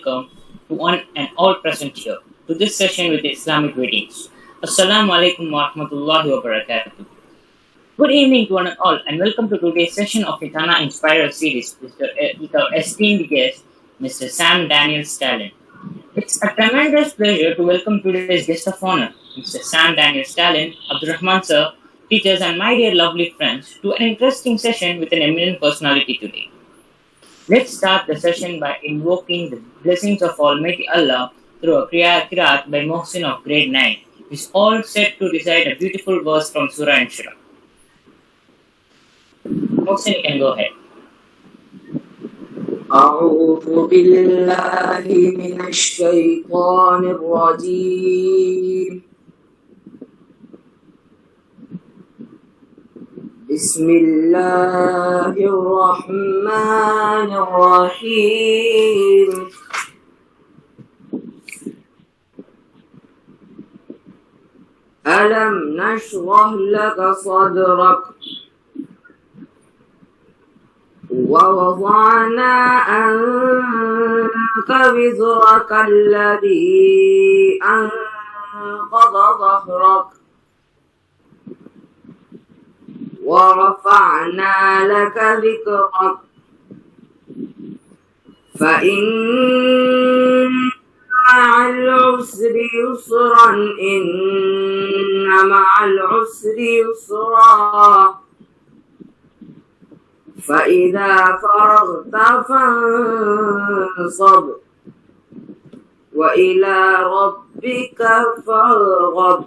welcome to one and all present here to this session with Islamic greetings. Assalamu alaikum wa rahmatullahi wa barakatuh. Good evening to one and all, and welcome to today's session of Itana Inspirer series with our esteemed guest, Mr. Sam Daniel Stalin. It's a tremendous pleasure to welcome today's guest of honor, Mr. Sam Daniel Stalin, Abdurrahman sir, teachers, and my dear lovely friends, to an interesting session with an eminent personality today. Let's start the session by invoking the blessings of Almighty Allah through a qiraat by Mohsin of grade 9, who is all set to recite a beautiful verse from Surah An-Shura. Mohsin, you can go ahead. أعوذ بالله من الشيطان الرجيم بسم الله الرحمن الرحيم ألم نشرح لك صدرك ووضعنا عنك وزرك الذي أنقض ظهرك ورفعنا لك ذكرك فإن مع العسر يسرا إن مع العسر يسرا فإذا فرغت فانصب وإلى ربك فارغب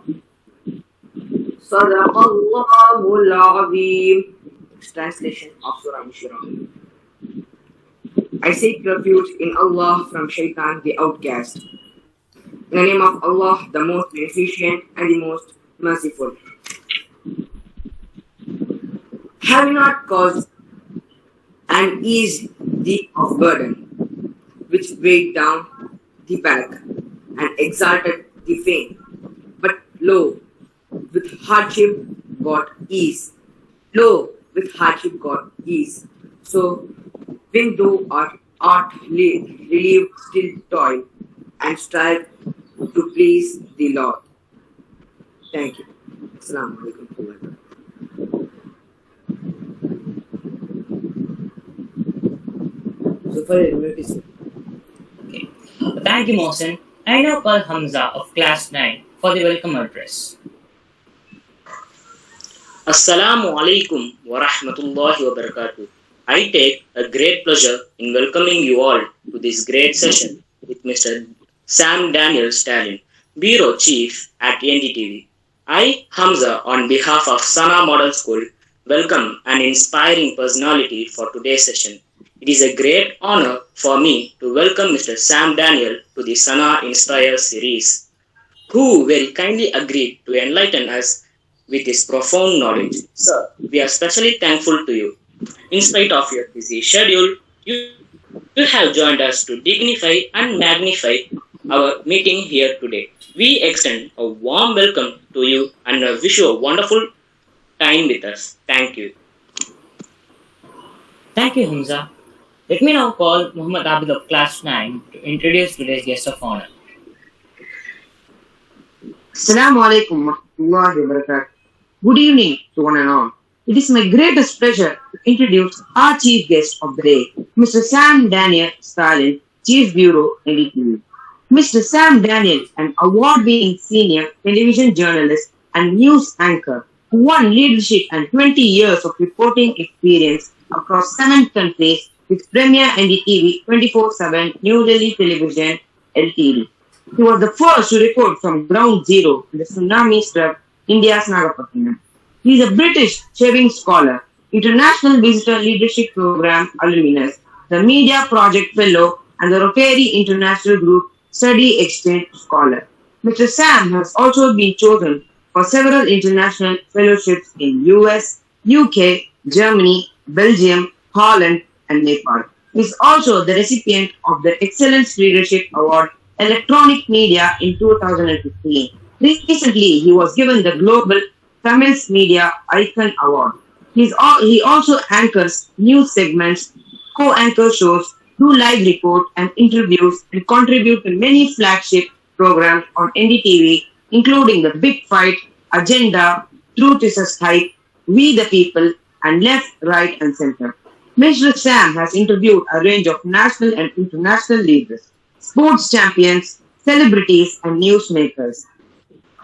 صدق الله العظيم. Translation of Surah An-Shura. I seek refuge in Allah from Shaitan the outcast. In the name of Allah, the most beneficent and the most merciful. Have you not caused and eased the of burden, which weighed down the back and exalted the faint? But lo, with hardship got ease. Lo, with hardship got ease. So, when thou art relieved, still toil and strive to please the Lord. Thank you. Assalamu alaikum. Okay. Thank you, Mohsin. I now call Hamza of class 9 for the welcome address. Assalamu alaikum wa rahmatullahi wa barakatuh. I take a great pleasure in welcoming you all to this great session with Mr. Sam Daniel Stalin, Bureau Chief at NDTV. I, Hamza, on behalf of Sana Model School, welcome an inspiring personality for today's session. It is a great honor for me to welcome Mr. Sam Daniel to the Sana Inspire series, who very kindly agreed to enlighten us with his profound knowledge. Sir, we are especially thankful to you. In spite of your busy schedule, you have joined us to dignify and magnify our meeting here today. We extend a warm welcome to you and wish you a wonderful time with us. Thank you. Thank you, Hamza. Let me now call Muhammad Abid of class 9 to introduce today's guest of honor. Assalamu alaikum wa rahmatullahi wa barakatuh. Good evening to one and all. It is my greatest pleasure to introduce our chief guest of the day, Mr. Sam Daniel Stalin, Chief Bureau, NDTV. Mr. Sam Daniel, an award-winning senior television journalist and news anchor who won leadership and 20 years of reporting experience across 7 countries with Premier NDTV 24/7 New Delhi Television LTD. He was the first to report from ground zero when the tsunami struck India's Nagapattinam. He is a British shaving scholar, International Visitor Leadership Program alumnus, the Media Project Fellow, and the Rotary International Group Study Exchange Scholar. Mr. Sam has also been chosen for several international fellowships in US, UK, Germany, Belgium, Holland, and Nepal. He is also the recipient of the Excellence Leadership Award Electronic Media in 2015. Recently, he was given the Global Tamil Media Icon Award. He also anchors news segments, co-anchor shows, do live report and interviews, and contribute to many flagship programs on NDTV, including The Big Fight, Agenda, Truth is a Hype, We the People, and Left, Right, and Center. Mr. Sam has interviewed a range of national and international leaders, sports champions, celebrities, and newsmakers.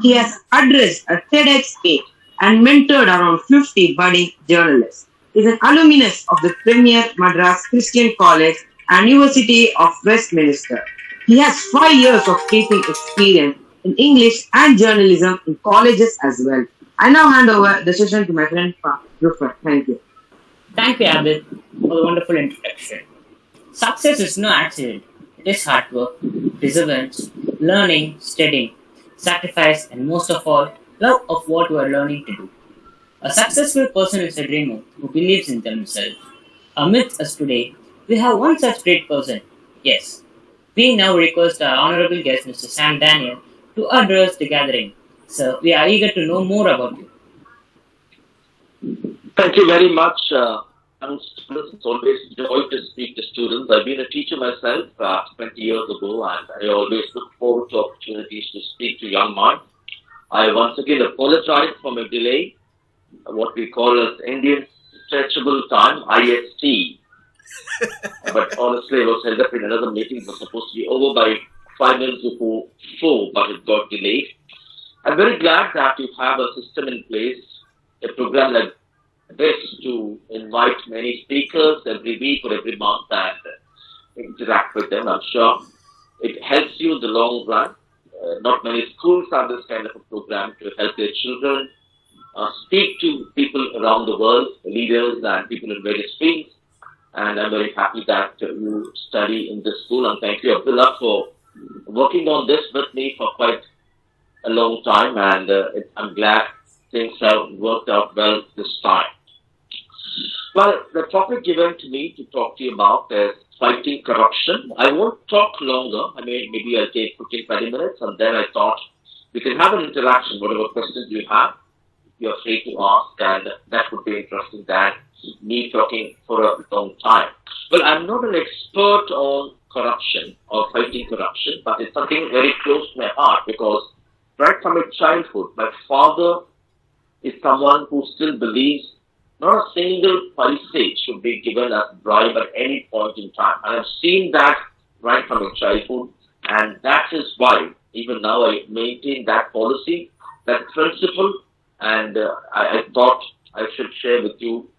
He has addressed a TEDx speech and mentored around 50 budding journalists. He is an alumnus of the Premier Madras Christian College and University of Westminster. He has 5 years of teaching experience in English and journalism in colleges as well. I now hand over the session to my friend Rufat. Thank you. Thank you, Abid, for the wonderful introduction. Success is no accident. It is hard work, perseverance, learning, studying, sacrifice, and most of all, love of what you are learning to do. A successful person is a dreamer who believes in themselves. Amidst us today, we have one such great person. Yes, we now request our honorable guest, Mr. Sam Daniel, to address the gathering. Sir, we are eager to know more about you. Thank you very much. It's always a joy to speak to students. I've been a teacher myself 20 years ago, and I always look forward to opportunities to speak to young minds. I once again apologize for my delay, what we call as Indian Stretchable Time, IST. But honestly, I was held up in another meeting. It was supposed to be over by 5 minutes before 4, but it got delayed. I'm very glad that you have a system in place, a program like this to invite many speakers every week or every month and interact with them. I'm sure it helps you in the long run. Not many schools have this kind of a program to help their children speak to people around the world, leaders and people in various fields. And I'm very happy that you study in this school. And thank you, Abdullah, for working on this with me for quite a long time. And I'm glad things have worked out well this time. Well, the topic given to me to talk to you about is fighting corruption. I won't talk longer. I mean, maybe I'll take 15, 20 minutes, and then I thought we can have an interaction. Whatever questions you have, you're free to ask, and that would be interesting than me talking for a long time. Well, I'm not an expert on corruption or fighting corruption, but it's something very close to my heart because right from my childhood, my father is someone who still believes not a single paise should be given as bribe at any point in time. And I've seen that right from my childhood, and that is why even now I maintain that policy, that principle, and I thought I should share with you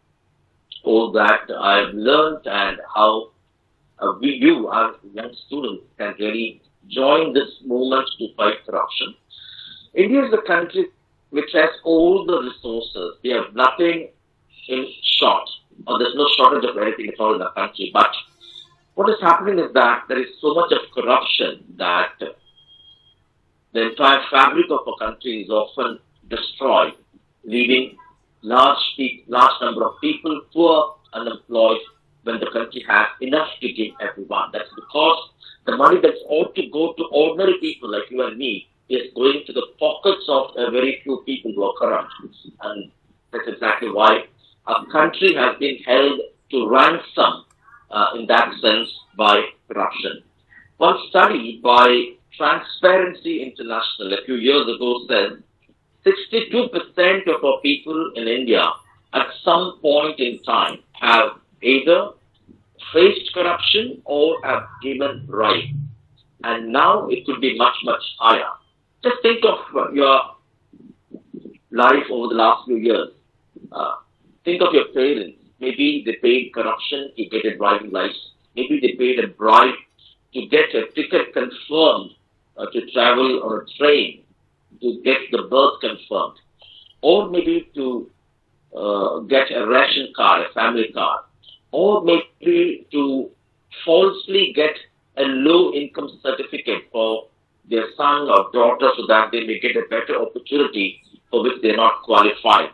all that I've learned and how you, as young students, can really join this movement to fight corruption. India is a country which has all the resources. We have nothing in short, or there's no shortage of anything at all in the country. But what is happening is that there is so much of corruption that the entire fabric of a country is often destroyed, leaving large number of people poor, unemployed, when the country has enough to give everyone. That's because the money that's ought to go to ordinary people like you and me is going to the pockets of a very few people who are corrupt. And that's exactly why our country has been held to ransom in that sense by corruption. One study by Transparency International a few years ago said 62% of our people in India at some point in time have either faced corruption or have given bribe. And now it could be much, much higher. Just think of your life over the last few years. Think of your parents. Maybe they paid corruption to get a driving license. Maybe they paid a bribe to get a ticket confirmed to travel on a train, to get the birth confirmed. Or maybe to get a ration card, a family card. Or maybe to falsely get a low income certificate for their son or daughter so that they may get a better opportunity for which they are not qualified.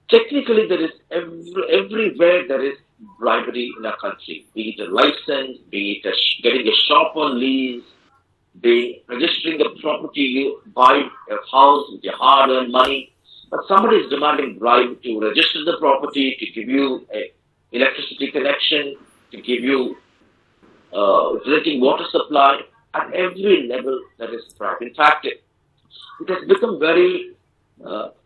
Technically, there is everywhere there is bribery in our country, be it a license, be it getting a shop on lease, be registering a property, you buy a house with your hard-earned money, but somebody is demanding bribe to register the property, to give you an electricity connection, to give you drinking water supply at every level that is prescribed. In fact, it has become very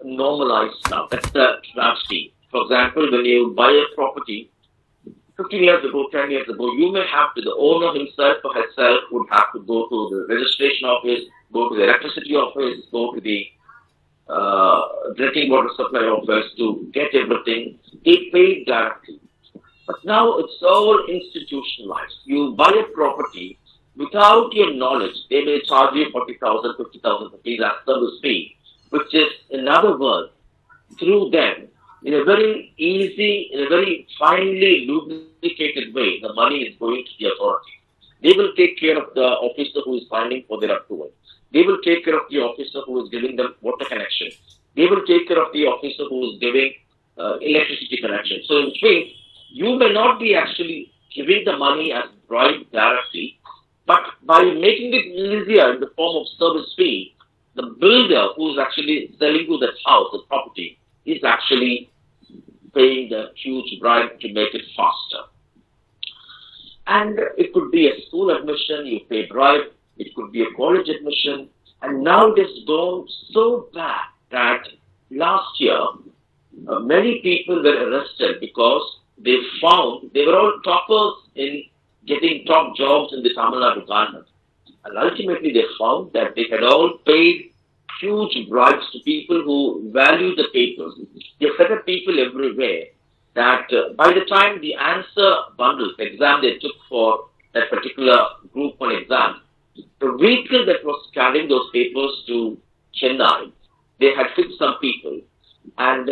normalized now. That's the travesty. For example, when you buy a property, 15 years ago, 10 years ago, you may have to, the owner himself or herself would have to go to the registration office, go to the electricity office, go to the drinking water supply office to get everything. They pay directly. But now it's all institutionalized. You buy a property without your knowledge, they may charge you 40,000, 50,000 rupees as service fee, which is, in other words, through them, in a very easy, in a very finely lubricated way, the money is going to the authority. They will take care of the officer who is filing for their approval. They will take care of the officer who is giving them water connection. They will take care of the officer who is giving electricity connection. So, in fact, you may not be actually giving the money as bribe directly, but by making it easier in the form of service fee, the builder who is actually selling you that house, the property, is actually paying the huge bribe to make it faster. And it could be a school admission, you pay bribe. It could be a college admission. And now it has gone so bad that last year, many people were arrested because they found they were all toppers in getting top jobs in the Tamil Nadu government. And ultimately they found that they had all paid huge bribes to people who value the papers. They set up people everywhere that by the time the answer bundles, the exam they took for that particular group 1 exam, the vehicle that was carrying those papers to Chennai, they had fixed some people. And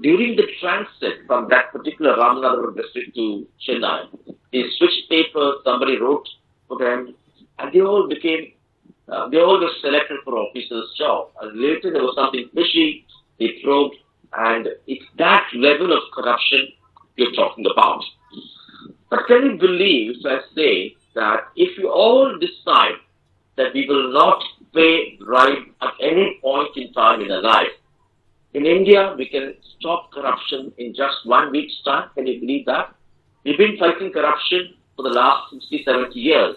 during the transit from that particular Ramanathapuram district to Chennai, they switched papers, somebody wrote for them, and they all were selected for officer's job. And later there was something fishy, they probed, and it's that level of corruption we're talking about. But can you believe, if I say that if you all decide that we will not pay bribe at any point in time in our life, in India, we can stop corruption in just 1 week's time. Can you believe that? We've been fighting corruption for the last 60, 70 years.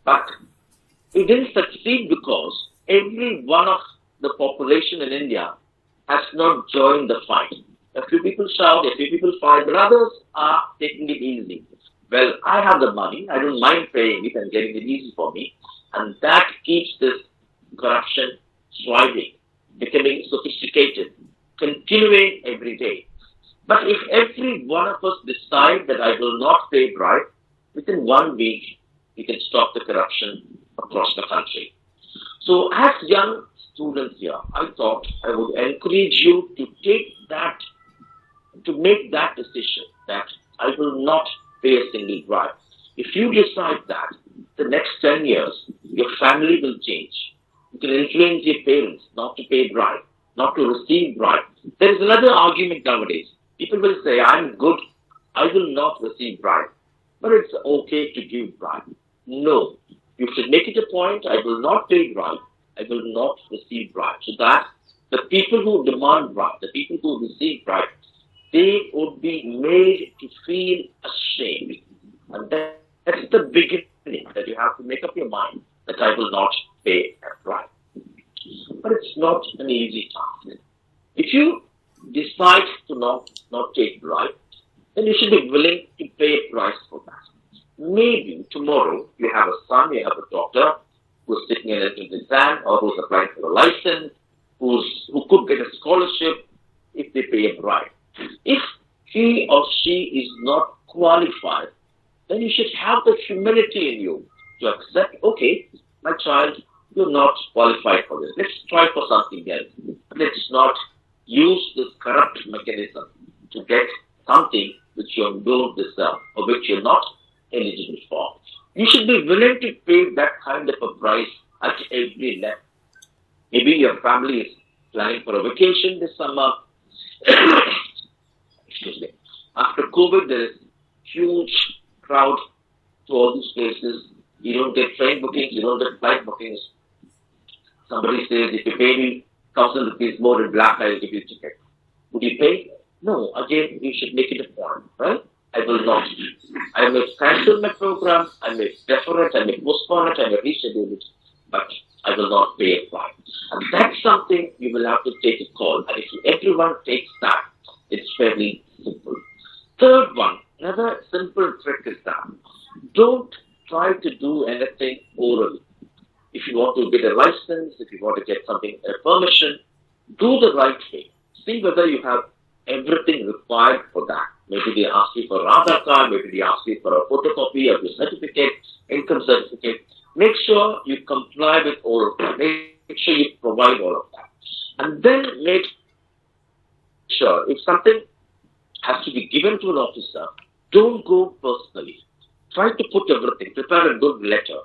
But we didn't succeed because every one of the population in India has not joined the fight. A few people shout, a few people fight, but others are taking it easy. Well, I have the money. I don't mind paying it and getting it easy for me. And that keeps this corruption thriving, becoming sophisticated, continuing every day. But if every one of us decide that I will not pay bribe, within 1 week, we can stop the corruption across the country. So as young students here, I thought I would encourage you to make that decision that I will not pay a single bribe. If you decide that, the next 10 years, your family will change. You can influence your parents not to pay bribe, not to receive bribe. There is another argument nowadays. People will say, I'm good, I will not receive bribe. But it's okay to give bribe. No. You should make it a point, I will not pay bribe, I will not receive bribe. So that the people who demand bribe, the people who receive bribe, they would be made to feel ashamed. And that's the beginning that you have to make up your mind that I will not pay a bribe. But it's not an easy task. If you decide to not take bribe, then you should be willing to pay a price for that. Maybe tomorrow you have a son, you have a daughter who's taking an entrance exam or who's applying for a license, who could get a scholarship if they pay a bribe. If he or she is not qualified, then you should have the humility in you to accept, okay, my child, you're not qualified for this. Let's try for something else. Let's not use this corrupt mechanism to get something which you don't deserve or which you're not eligible for. You should be willing to pay that kind of a price at every level. Maybe your family is planning for a vacation this summer. Excuse me. After COVID, there is huge crowd to all these places. You don't get train bookings, you don't get flight bookings. Somebody says, if you pay me 1,000 rupees more in black, I'll give you a ticket. Would you pay? No. Again, you should make it a point, right? I will not do. I may cancel my program, I may defer it, I may postpone it, I may reschedule it, but I will not pay a fine. And that's something you will have to take a call. And if everyone takes that, it's fairly simple. Third one, another simple trick is that don't try to do anything orally. If you want to get a license, if you want to get something, a permission, do the right way. See whether you have everything required for that. Maybe they ask you for an Aadhaar card, maybe they ask you for a photocopy of your certificate, income certificate. Make sure you comply with all of that. Make sure you provide all of that. And then make sure if something has to be given to an officer, don't go personally. Try to put everything, prepare a good letter.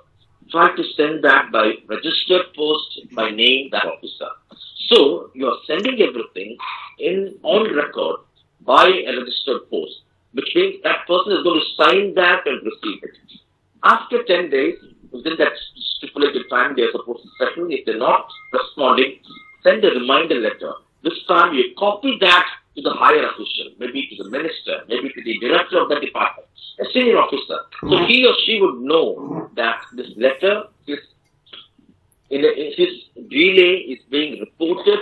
Try to send that by registered post by name that officer. So you are sending everything in on record by a registered post, which means that person is going to sign that and receive it. After 10 days, within that stipulated time, they are supposed to settle. If they're not responding, send a reminder letter. This time you copy that to the higher official, maybe to the minister, maybe to the director of the department, a senior officer. So he or she would know that this letter is his delay is being reported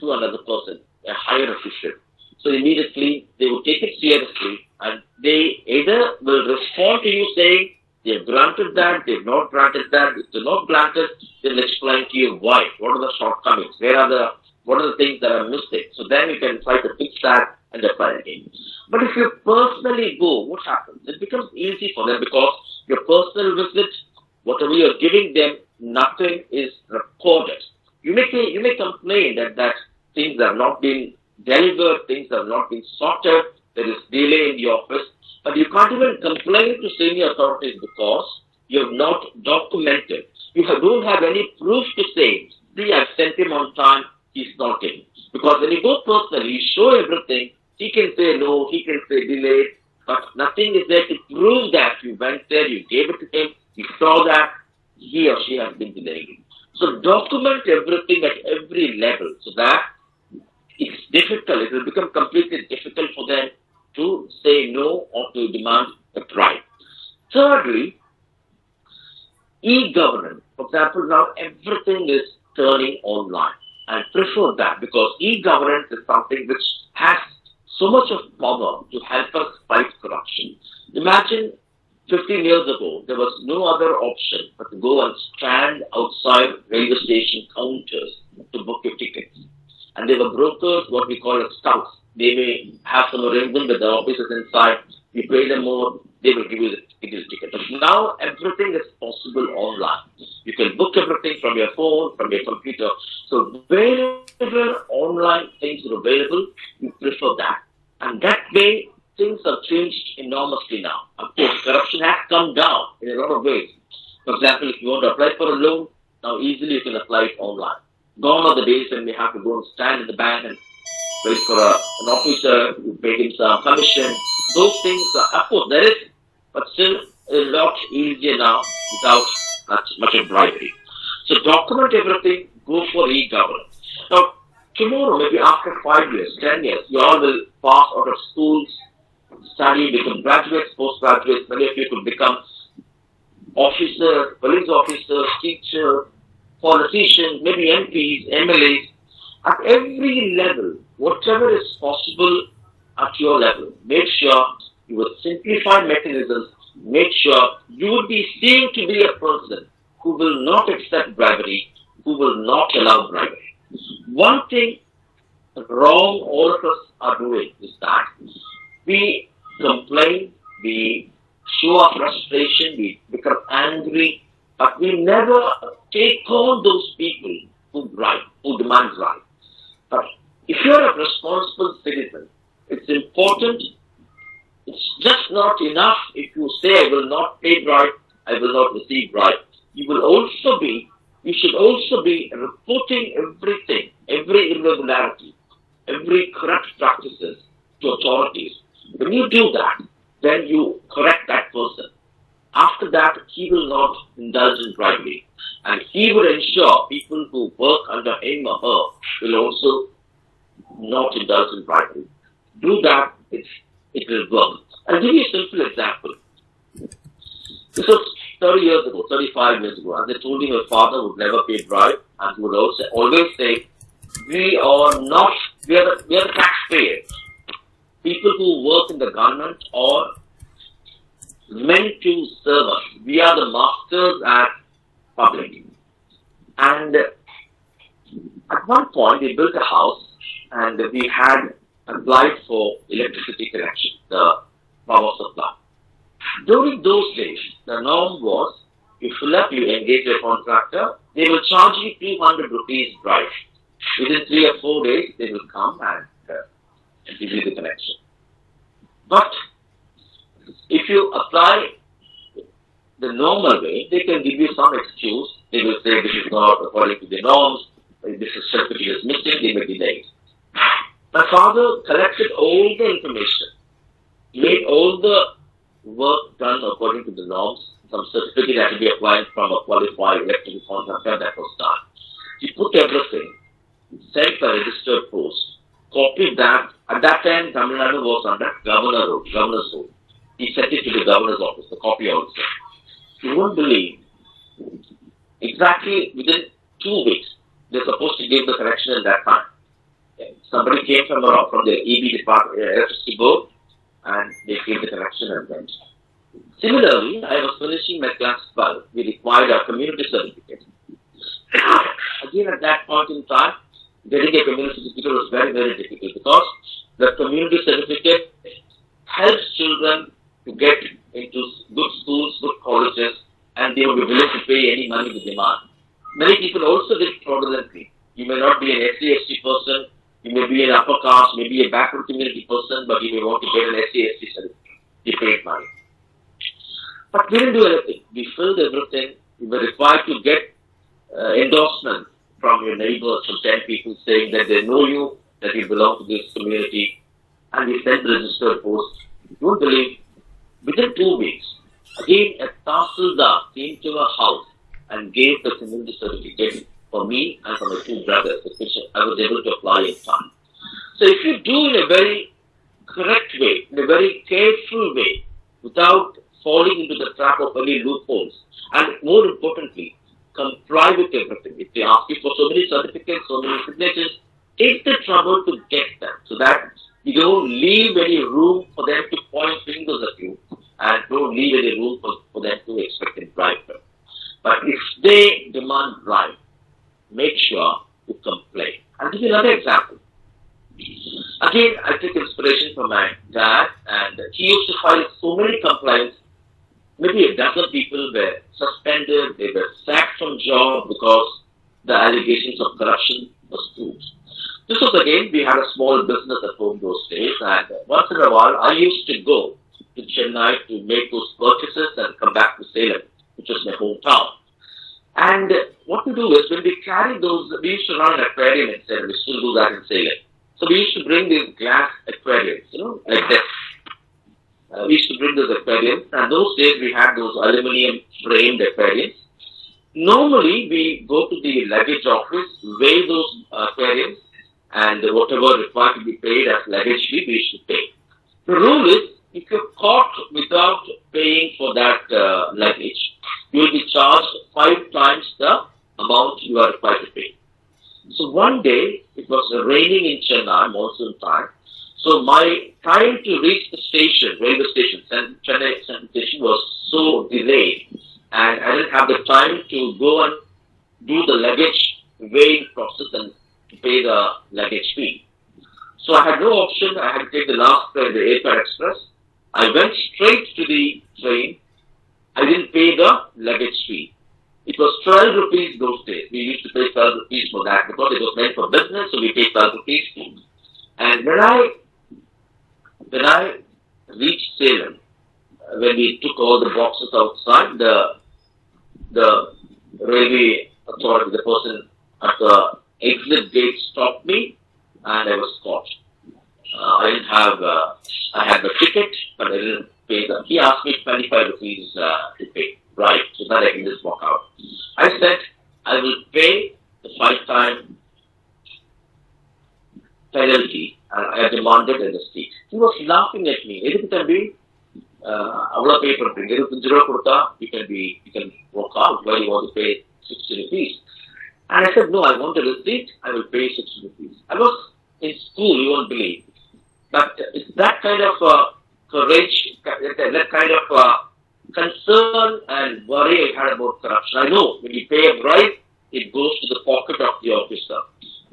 to another person, a higher official. So immediately they will take it seriously and they either will respond to you saying they have granted that, they have not granted that. If they are not granted, they'll explain to you why, what are the shortcomings, what are the things that are missing. So then you can try to fix that and apply again. But if you personally go, what happens? It becomes easy for them because your personal visit, whatever you're giving them, nothing is recorded. You may complain that things have not been delivered, things have not been sorted, there is delay in the office, but you can't even complain to senior authorities because you have not documented. Don't have any proof to say, see, I've sent him on time, he's not in. Because when you go personally, you show everything, he can say no, he can say delayed, but nothing is there to prove that you went there, you gave it to him, you saw that he or she has been delayed. So document everything at every level so that it's difficult, it will become completely difficult for them to say no or to demand a bribe. Thirdly, e-governance. For example, now everything is turning online. I prefer that because e-governance is something which has so much of power to help us fight corruption. Imagine 15 years ago, there was no other option but to go and stand outside railway station counters to book your tickets. And there were brokers, what we call as scouts. They may have some arrangement with the officers inside. You pay them more, they will give you the ticket. But now everything is possible online. You can book everything from your phone, from your computer. So wherever online things are available, you prefer that. And that way, things have changed enormously now. Of course, corruption has come down in a lot of ways. For example, if you want to apply for a loan, now easily you can apply it online. Gone are the days when we have to go and stand in the bank and wait for an officer who paid him some commission. Those things, of course, there is, but still a lot easier now without much of bribery. So document everything, go for e-governance. Now, tomorrow, maybe after 5 years, 10 years, you all will pass out of schools, study, become graduates, postgraduates. Many of you could become officers, police officers, teachers, politicians, maybe MPs, MLAs. At every level, whatever is possible at your level, make sure you will simplify mechanisms, make sure you will be seen to be a person who will not accept bribery, who will not allow bribery. One thing wrong all of us are doing is that we complain, we show our frustration, we become angry, but we never take on those people who bribe, who demand bribe. But if you're a responsible citizen, it's important. It's just not enough if you say, I will not pay bribe, I will not receive bribe. You should also be reporting everything, every irregularity, every corrupt practices to authorities. When you do that, then you correct that person. After that, he will not indulge in bribery. And he will ensure people who work under him or her will also not indulge in bribery. Do that, it's it will work. I'll give you a simple example. This was 30 years ago, 35 years ago. As I told you, my father would never pay bribe and he would also always say, we are the taxpayers. People who work in the government are meant to serve us. We are the masters at public. And at one point, we built a house and we had applied for electricity connection, the power supply. During those days, the norm was, you fill up, you engage a contractor, they will charge you 200 rupees bribe. Within 3 or 4 days, they will come and give you the connection. But if you apply the normal way, they can give you some excuse. They will say this is not according to the norms, this certificate is missing, they may delay it. My father collected all the information, made all the work done according to the norms. Some certificate had to be applied from a qualified electrical contractor, that was done. He put everything, sent a registered post, copied that. At that time, Tamil Nadu was under governor's rule. He sent it to the governor's office, the copy also. You won't believe, exactly within 2 weeks, they're supposed to give the connection at that time. Somebody came from the EB department, electricity board, and they gave the connection and went. Similarly, I was finishing my class 12. We required a community certificate. Again, at that point in time, getting a community certificate was very, very difficult because the community certificate helps children to get into good schools, good colleges, and they will be willing to pay any money they demand. Many people also did fraudulently. You may not be an SC/ST person, you may be an upper caste, maybe a backward community person, but you may want to get an SC/ST certificate. You paid money. But we didn't do anything. We filled everything. We were required to get endorsement from your neighbors, from 10 people saying that they know you, that you belong to this community, and we sent registered post. You won't believe, within 2 weeks, again a Tahsildar came to our house and gave the community certificate for me and for my 2 brothers, which I was able to apply in time. So if you do in a very correct way, in a very careful way, without falling into the trap of any loopholes, and more importantly, comply with everything. If they ask you for so many certificates, so many signatures, take the trouble to get them so that you don't leave any room for them to point fingers at you and don't leave any room for them to expect a bribe. But if they demand bribe, make sure you complain. I'll give you another example. Again, I took inspiration from my dad, and he used to file so many complaints. Maybe a dozen people were suspended, they were sacked from job because the allegations of corruption was proved. This was again, we had a small business at home those days, and once in a while I used to go to Chennai to make those purchases and come back to Salem, which was my hometown. And what to do is, when we carry those, we used to run an aquarium in Salem, we still do that in Salem. So we used to bring these glass aquariums, like this. We used to bring those aquariums, and those days we had those aluminum framed aquariums. Normally, we go to the luggage office, weigh those aquariums, and whatever required to be paid as luggage fee, we should pay. The rule is, if you're caught without paying for that luggage, you will be charged 5 times the amount you are required to pay. So one day, it was raining in Chennai, monsoon time. So my time to reach the station, railway station, Chennai Central Station, was so delayed, and I didn't have the time to go and do the luggage weighing process and to pay the luggage fee. So I had no option. I had to take the last train, the Airport Express. I went straight to the train. I didn't pay the luggage fee. It was 12 rupees those days. We used to pay 12 rupees for that because it was meant for business, so we paid 12 rupees. And when I reached Salem, when we took all the boxes outside, the railway authority, the person at the exit gate stopped me, and I was caught. I had the ticket, but I didn't pay them. He asked me 25 rupees to pay, right, so that I can just walk out. I said, I will pay the 5-time penalty and I demanded a receipt. He was laughing at me. எதுக்கு தம்பி அவ்வளோ பே பண்ணுறீங்க, 25 ரூபா கொடுத்தா you can walk out, why you want to pay 60 rupees. And I said, no, I want a receipt, I will pay 60 rupees. I was in school, you won't believe. But it's that kind of courage, that kind of concern and worry I had about corruption. I know when you pay a bribe, it goes to the pocket of the officer.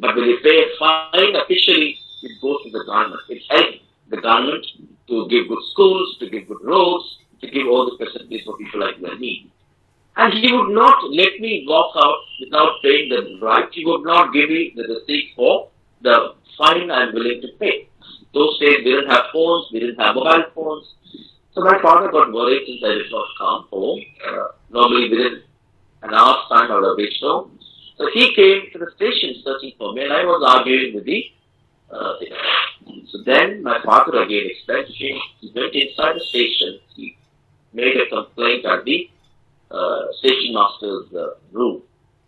But when you pay a fine officially, it goes to the government. It helps the government to give good schools, to give good roads, to give all the facilities for people like you and me. And he would not let me walk out without paying the bribe. He would not give me the receipt for the fine I am willing to pay. Those days we didn't have phones, we didn't have mobile phones. So my father got worried since I did not come home. Normally within an hour's time I would have reached home. So he came to the station searching for me, and I was arguing with the so then my father again explained to him. He went inside the station. He made a complaint at the station master's room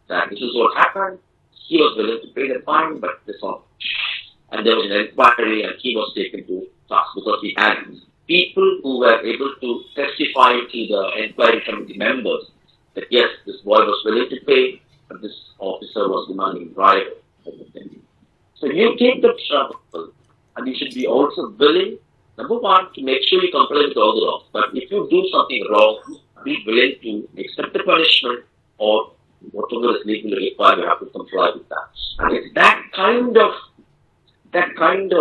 that this is what happened. He was willing to pay the fine, but this all. And there was an inquiry, and he was taken to task because he had people who were able to testify to the inquiry committee members that yes, this boy was willing to pay, but this officer was demanding bribe. So you take the trouble, and you should be also willing, number one, to make sure you comply with all the laws. But if you do something wrong, be willing to accept the punishment or whatever is legally required, you have to comply with that. And it's that kind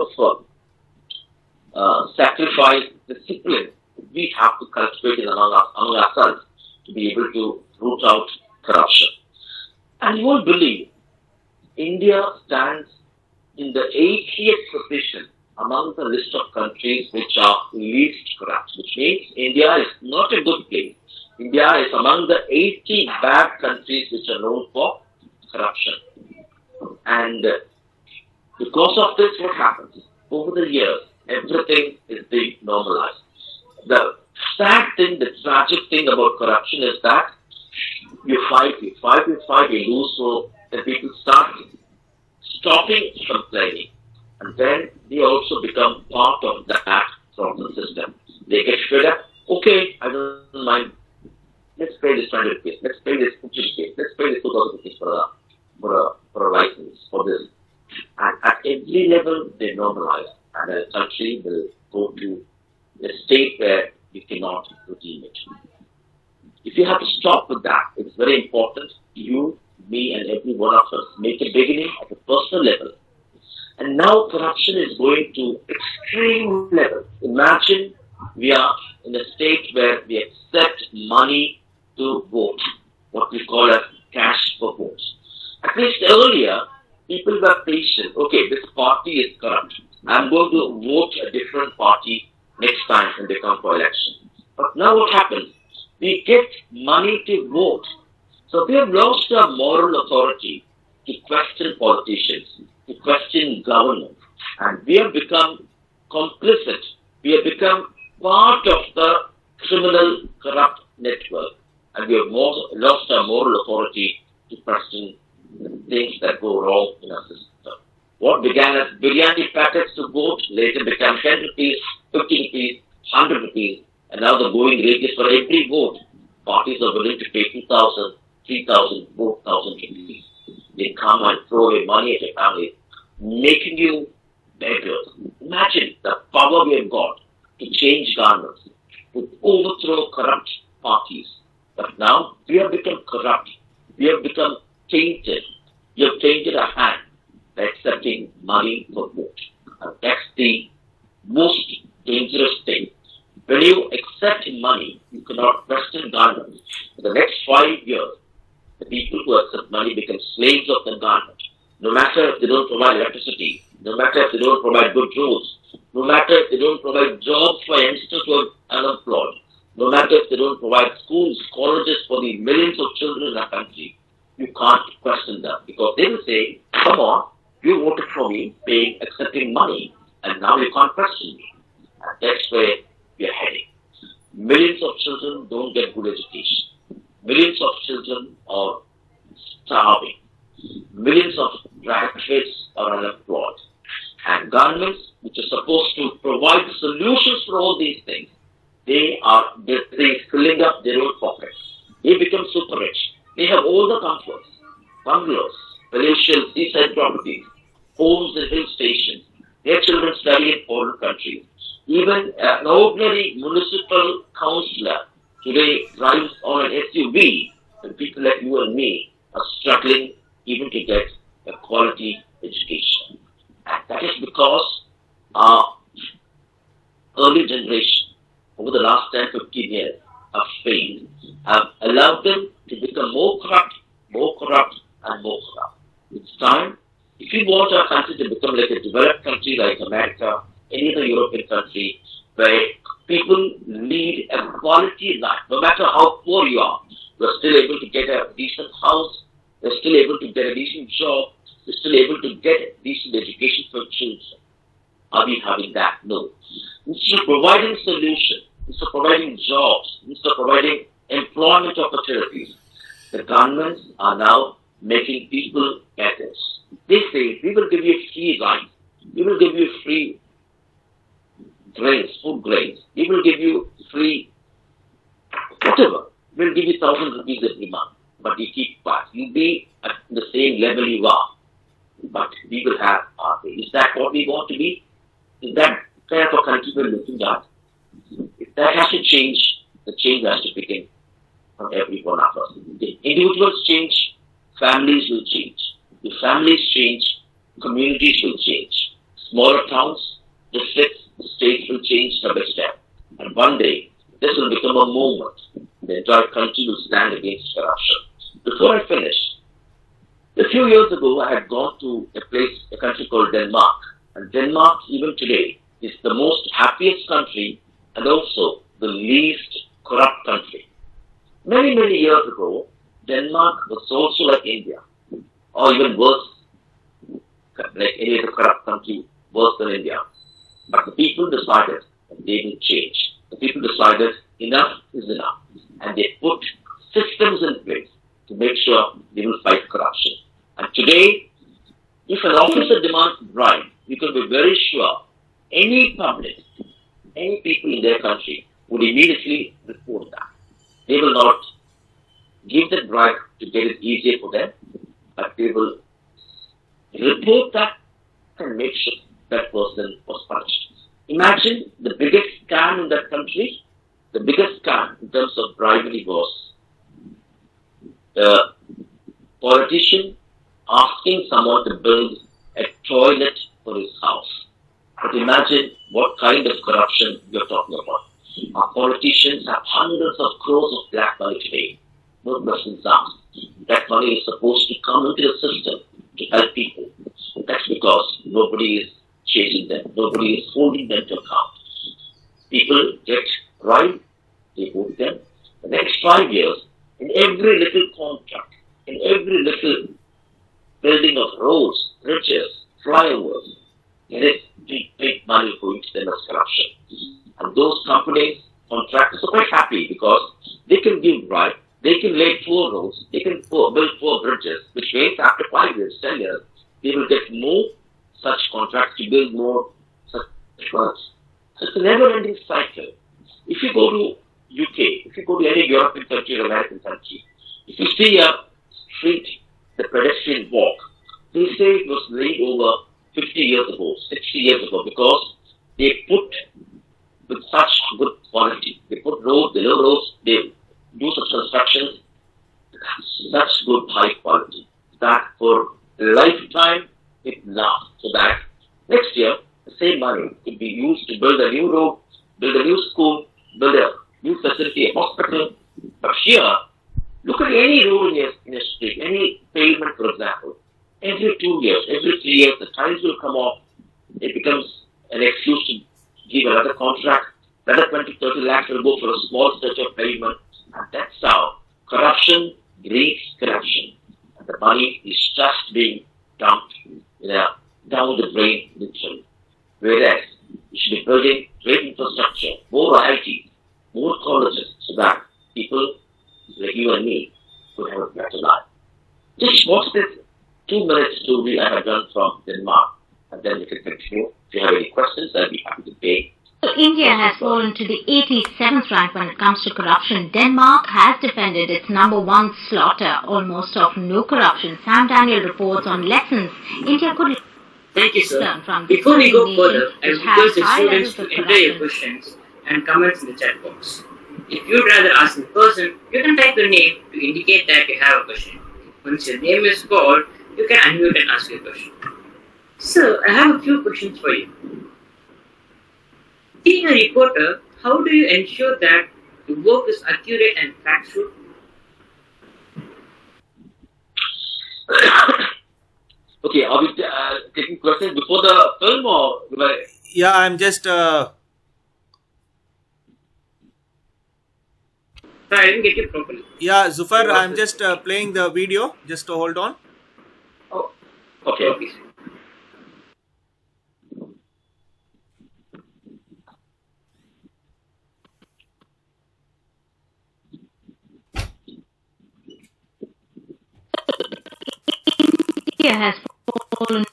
of sacrifice, discipline, we have to cultivate in among ourselves to be able to root out corruption. And you won't believe, India stands in the 80th position among the list of countries which are least corrupt, which means India is not a good place. India is among the 80 bad countries which are known for corruption. And because of this, what happens? Over the years, everything is being normalized. The sad thing, the tragic thing about corruption is that you fight, you lose, so that people start stopping complaining. And then they also become part of that problem system. They get fed up. Okay, I don't mind. Let's pay this 100 rupees. Let's pay this 50 rupees. Let's pay this 2,000 rupees for a license for this. And at every level, they normalize. And the country will go to a state where you cannot redeem it. If you have to stop with that, it's very important. You, me, and every one of us make a beginning at a personal level. And now corruption is going to extreme level. Imagine we are in a state where we accept money to vote, what we call as cash for votes. At least earlier, people were patient. Okay, this party is corrupt. I'm going to vote a different party next time when they come for election. But now what happens? We get money to vote. So we have lost our moral authority to question politicians, to question government. And we have become complicit. We have become part of the criminal, corrupt network. And we have lost our moral authority to question things that go wrong in our system. What began as biryani packets to vote later became 10 rupees, 50 rupees, 100 rupees, and now the going rate is for every vote. Parties are willing to pay 2,000, 3,000, 4,000 rupees. They come and throw away money at your family, making you beggars. Imagine the power we have got to change governments, to overthrow corrupt parties. But now we have become corrupt. We have become tainted. We have tainted our hand by accepting money for vote. And that's the most dangerous thing. When you accept money, you cannot question government. For the next 5 years, the people who accept money become slaves of the government. No matter if they don't provide electricity, no matter if they don't provide good roads, no matter if they don't provide jobs for youngsters who are unemployed, no matter if they don't provide schools, colleges for the millions of children in our country, you can't question them because they will say, come on, you voted for me, paying, accepting money, and now you can't question me. And that's where we are heading. Millions of children don't get good education. Millions of children are starving. Millions of graduates are unemployed. And governments, which are supposed to provide solutions for all these things, they are busy filling up their own pockets. They become super rich. They have all the comforts, bungalows, palatial seaside properties, homes in hill stations. Their children study in foreign countries. Even an ordinary municipal councillor today drives on an SUV, and people like you and me are struggling even to get a quality education. And that is because our early generation, over the last 10, 15 years, have failed, have allowed them to become more corrupt, and more corrupt. It's time, if you want our country to become like a developed country like America, any other European country, where people lead a quality life, no matter how poor you are, you're still able to get a decent house, you're still able to get a decent job, you're still able to get a decent education for children. Are we having that? No. Instead of providing solutions, instead of providing jobs, instead of providing employment opportunities, the governments are now making people debtors. They say, we will give you free rice, we will give you free grains, food grains, we will give you free whatever. We'll give you 1,000 rupees every month, but you keep quiet. You be at the same level you are, but we will have our way. Is that what we want to be? Is that kind of a country we're looking at? If that has to change, the change has to begin from every one of us. If individuals change, families will change. If families change, communities will change. Smaller towns, districts, states will change step by step. And one day, this will become a movement. The entire country will stand against corruption. Before I finish, a few years ago, I had gone to a country called Denmark. And Denmark, even today, is the most happiest country and also the least corrupt country. Many, many years ago, Denmark was also like India, or even worse, like any other corrupt country, worse than India. But the people decided that they will change. The people decided enough is enough. And they put systems in place to make sure they will fight corruption. And today, if an officer demands bribe, you can be very sure any public, any people in their country would immediately report that. They will not give that bribe to get it easier for them, but they will report that and make sure that person was punished. Imagine the biggest scam in that country. The biggest scam in terms of bribery was the politician asking someone to build a toilet for his house. But imagine what kind of corruption you're talking about. Our politicians have hundreds of crores of black money today. No questions asked. That money is supposed to come into the system to help people. That's because nobody is chasing them. Nobody is holding them to account. People get bribed, they vote them. The next 5 years, in every little contract, in every little building of roads, bridges, flyovers, there is big money going to them as corruption. And those companies, contractors are quite happy because they can give bribe, they can lay 4 roads, they can build 4 bridges, which means after 5 years, 10 years, they will get more such contracts to build more such roads. So it's a never-ending cycle. If you go to UK, if you go to any European country or American country, if you see a street, the pedestrian walk, they say it was laid over 50 years ago, 60 years ago, because they put with such good quality. They put roads, they low roads, they do such constructions, such good high quality, that for a lifetime it lasts. So that next year, the same money could be used to build a new road, build a new school, build a new facility, a hospital. But here, look at any road in a street, any pavement, for example. Every 2 years, every 3 years, the tiles will come off. It becomes an excuse to give another contract. Another 20, 30 lakhs will go for a small stretch of pavement. And that's how corruption breeds corruption. And the money is just being dumped down the drain, literally. Whereas we should be building great infrastructure, more IITs, more colleges, so that people like you and me could have a better life. Just watch this 2-minute story I have done from Denmark. and then we can continue. If you have any questions, I'll be happy to take. India has fallen to the 87th rank when it comes to corruption. Denmark has defended its number one slaughter, almost of no corruption. Sam Daniel reports on lessons India could Thank you, sir. learn from Before we go developing further, nations I which would have request the high students levels to of enter your corruption. questions and comments in the chat box. If you'd rather ask in person, you can type your name to indicate that you have a question. Once your name is called, you can unmute and ask your question. Sir, I have a few questions for you. Being a reporter, how do you ensure that your work is accurate and factual? Okay, are we taking questions before the film or? Yeah, I'm just. Sorry, I didn't get you properly. Yeah, Zufar, I'm just playing the video. Just to hold on. Oh, Okay. okay. India has fallen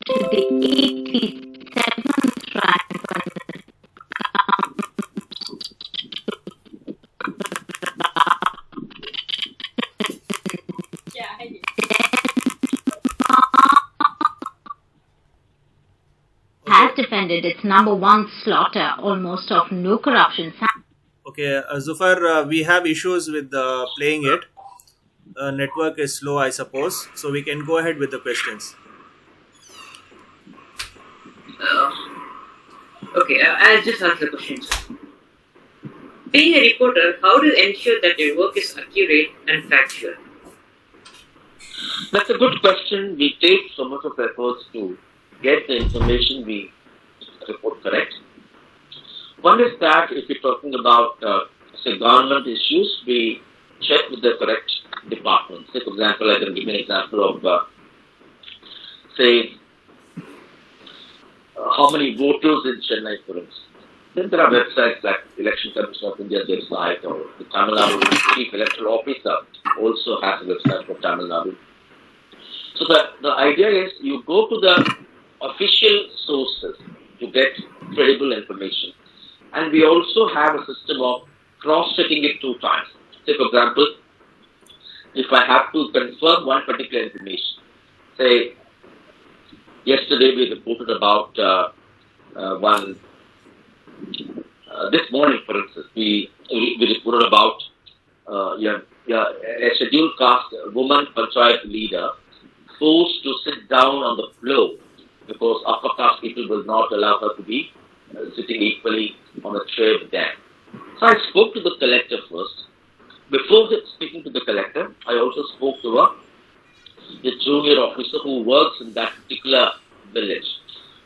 to the 87th rank when it has defended its number one slaughter, almost of no corruption. Okay, Zufar, we have issues with playing it. Network is slow, I suppose. So we can go ahead with the questions. Okay, I'll just ask the questions. Being a reporter, how do you ensure that your work is accurate and factual? That's a good question. We take so much of efforts to get the information we report correct. One is that if you're talking about, say, government issues, we check with the correct department. Say, for example, I can give you an example of, say, how many voters in Chennai, for instance. Then there are websites like Election Commission of India's website, or the Tamil Nadu Chief Electoral Officer also has a website for Tamil Nadu. So the idea is you go to the official sources to get credible information. And we also have a system of cross-checking it 2 times. Say, for example, if I have to confirm one particular information, say, yesterday we reported about this morning, for instance, we reported about a scheduled caste woman panchayat leader forced to sit down on the floor because upper caste people will not allow her to be sitting equally on a chair with them. So I spoke to the collector first. Before speaking to the collector, I also spoke to the junior officer who works in that particular village.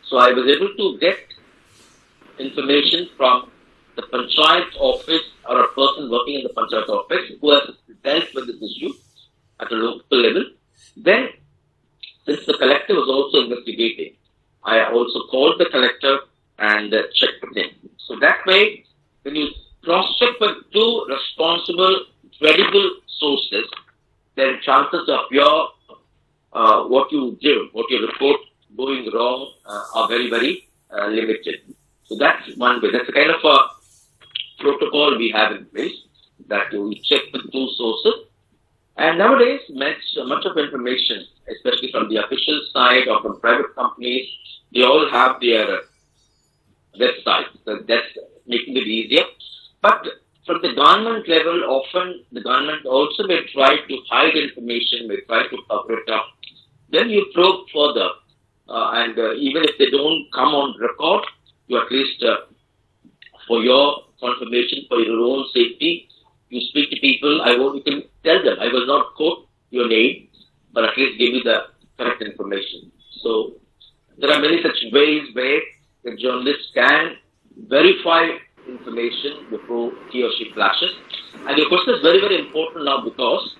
So I was able to get information from the panchayat office or a person working in the panchayat office who has dealt with this issue at a local level. Then, since the collector was also investigating, I also called the collector and checked with him. So that way, when you cross-check with 2 responsible, credible sources, then chances of your what you report going wrong are very, very limited. So that's one way. That's a kind of a protocol we have in place that we check with 2 sources. And nowadays, much of information, especially from the official side or from private companies, they all have their websites. So that's making it easier. But from the government level, often the government also may try to hide information, may try to cover it up. Then you probe further, and even if they don't come on record, you at least, for your confirmation, for your own safety, you speak to people. You can tell them, I will not quote your name, but at least give you the correct information. So there are many such ways where the journalist can verify information before he or she flashes. And your question is very, very important now because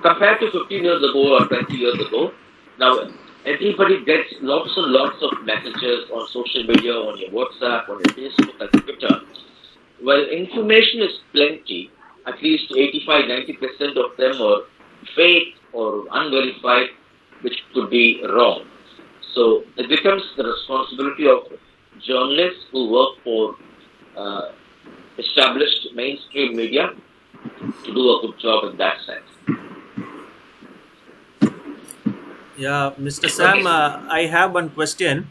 compared to 15 years ago or 20 years ago, now everybody gets lots and lots of messages on social media, on your WhatsApp, on your Facebook and Twitter. Well, information is plenty. At least 85-90% of them are fake or unverified, which could be wrong. So it becomes the responsibility of journalists who work for uh, established mainstream media to do a good job in that sense. Yeah, Mr. Okay. Sam, I have one question.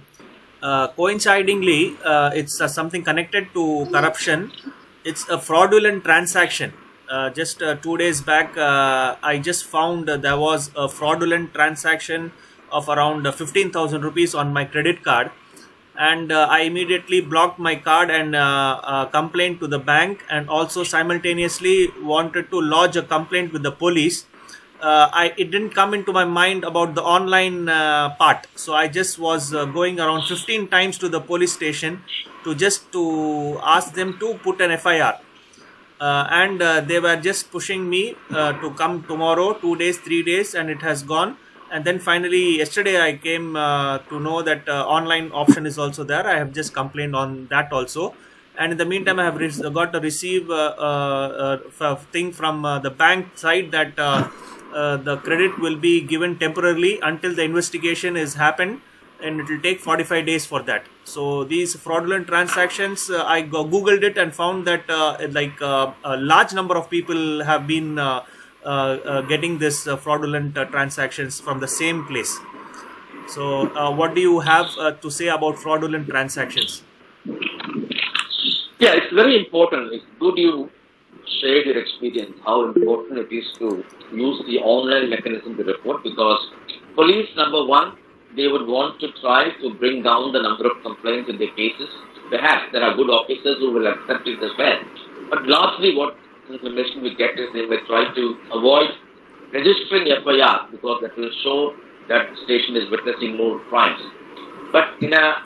Coincidingly, it's something connected to corruption. It's a fraudulent transaction. Just 2 days back, I just found there was a fraudulent transaction of around 15,000 rupees on my credit card, and I immediately blocked my card and complained to the bank, and also simultaneously wanted to lodge a complaint with the police. It didn't come into my mind about the online part, so I just was going around 15 times to the police station to ask them to put an FIR, and they were just pushing me to come tomorrow, 2 days, 3 days, and it has gone. And then finally, yesterday, I came to know that online option is also there. I have just complained on that also. And in the meantime, I have got to receive thing from the bank side that the credit will be given temporarily until the investigation is happened, and it will take 45 days for that. So these fraudulent transactions, I googled it and found that a large number of people have been getting this fraudulent transactions from the same place. So what do you have to say about fraudulent transactions? Yeah, it's very important. It's good you shared your experience, how important it is to use the online mechanism to report, because police, number one, they would want to try to bring down the number of complaints in their cases. Perhaps there are good officers who will accept it as well. But largely what information we get is they will try to avoid registering FIR because that will show that the station is witnessing more crimes. But in a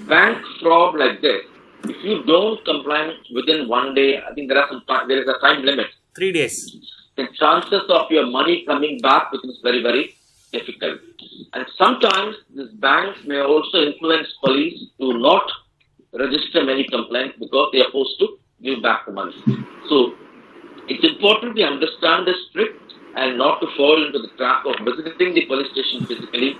bank fraud like this, if you don't comply within 1 day, I think there is a time limit. 3 days. The chances of your money coming back becomes very, very difficult. And sometimes these banks may also influence police to not register many complaints because they are forced to give back the money. So it's important to understand this trick and not to fall into the trap of visiting the police station physically,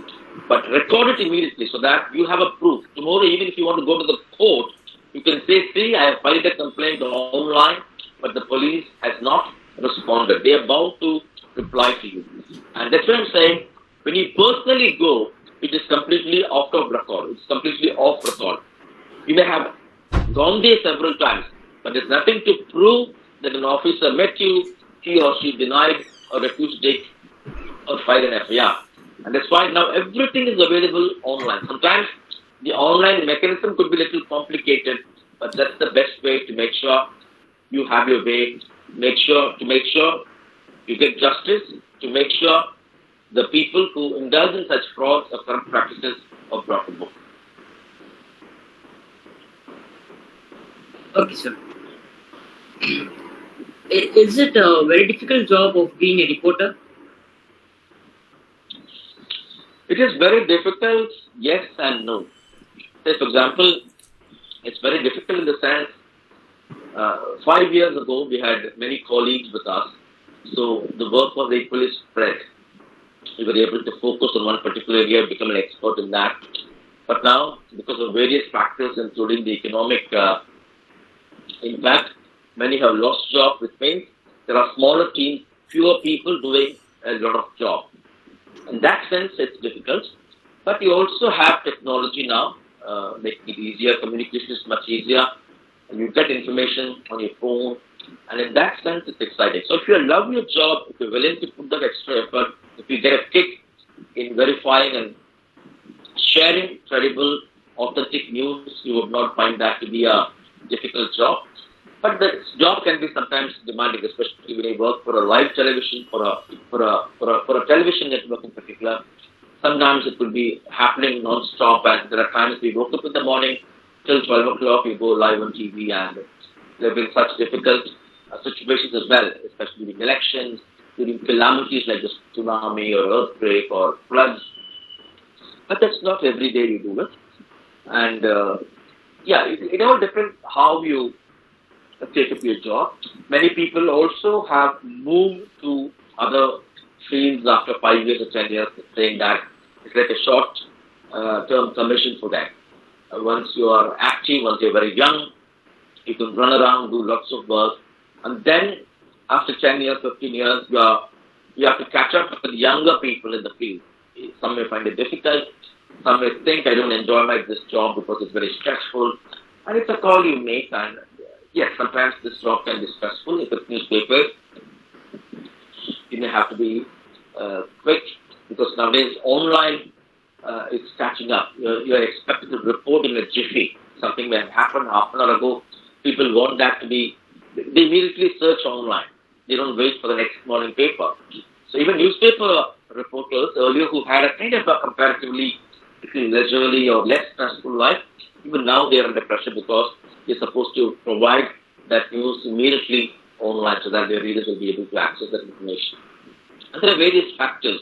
but record it immediately so that you have a proof. Tomorrow, even if you want to go to the court, you can say, see, I have filed a complaint online, but the police has not responded. They are bound to reply to you. And that's what I'm saying. When you personally go, it is completely out of record. It's completely off record. You may have gone there several times, but there's nothing to prove that an officer met you, he or she denied or refused to take or file an FIR. And that's why now everything is available online. Sometimes the online mechanism could be a little complicated, but that's the best way to make sure you have your way, make sure you get justice, to make sure the people who indulge in such frauds or corrupt practices are brought to book. Okay, sir. Is it a very difficult job of being a reporter? It is very difficult, yes and no. Say, for example, it's very difficult in the sense, 5 years ago we had many colleagues with us, so the work was equally spread. We were able to focus on one particular area, become an expert in that. But now, because of various factors, including the economic impact, many have lost jobs, which means there are smaller teams, fewer people doing a lot of job. In that sense, it's difficult. But you also have technology now, making it easier. Communication is much easier. And you get information on your phone. And in that sense, it's exciting. So if you love your job, if you're willing to put that extra effort, if you get a kick in verifying and sharing credible, authentic news, you would not find that to be a difficult job. But the job can be sometimes demanding, especially when you work for a live television, for a television network in particular. Sometimes it will be happening non-stop, and there are times we woke up in the morning till 12 o'clock, we go live on TV, and there have been such difficult situations as well, especially during elections, during calamities like the tsunami or earthquake or floods. But that's not every day you do it. And it all depends how you take up your job. Many people also have moved to other fields after 5 years or 10 years, saying that it's like a short term commission for that. Once you are active, once you're very young, you can run around, do lots of work, and then after 10 years, 15 years, you have to catch up with younger people in the field. Some may find it difficult. Some may think, I don't enjoy this job because it's very stressful. And it's a call you make. And yes, sometimes this job can be stressful. If it's newspaper, you may have to be quick, because nowadays online it's catching up. You're expected to report in a jiffy. Something may have happened half an hour ago. People want that to be, they immediately search online. They don't wait for the next morning paper. So even newspaper reporters earlier who had a kind of a comparatively leisurely or less stressful life, even now they are under pressure because they're supposed to provide that news immediately online so that their readers will be able to access that information. And there are various factors.